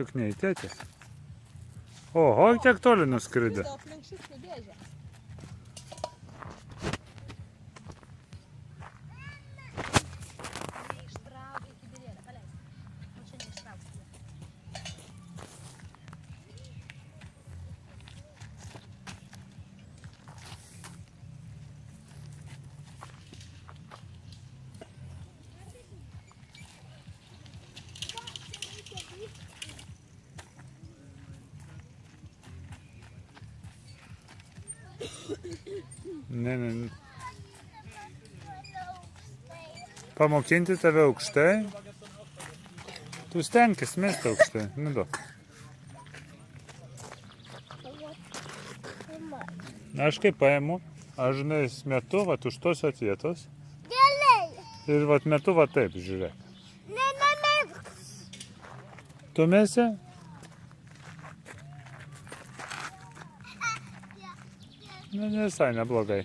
Tik neįtėti. Oho, kiek toli nuskridė. Skrido aplink šiukšlių dėžę. Neištraukė kibirėlę, paleisk. O čia neištraukė. Ne. Pamokinti tave aukštai? Tu stenkis mesti aukštai. Nu, duok. Aš kaip paimu, aš žinai, metu, vat už tos vietos. Ir vat metu, vat taip, žiūrėk. Tu mesi? Nu, visai neblogai.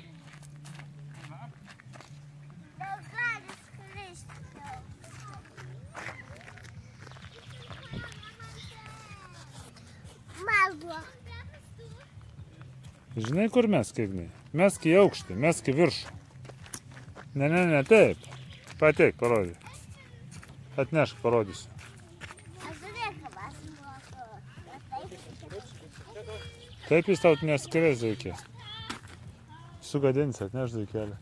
Žinai, kur mesk, Ignai? Mesk į aukštį, mesk į viršų. Ne, taip. Pateik, parodyk. Atnešk, parodysiu. Taip jis tau neskris reikia. Sugadinsi, atneš vaikelį.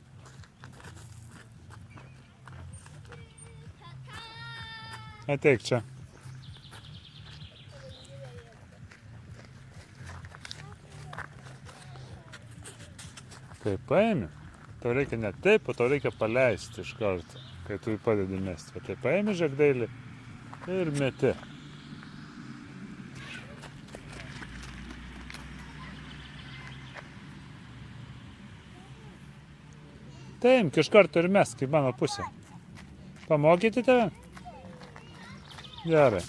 Ateik čia. Taip, paėmė. Tau reikia ne taip, o tau reikia paleisti iš karto, kai tu padedi mesti. Taip, paėmė žegdailį ir meti. Taip, iš karto ir mesk į mano pusę. Pamokyti tave? Gerai.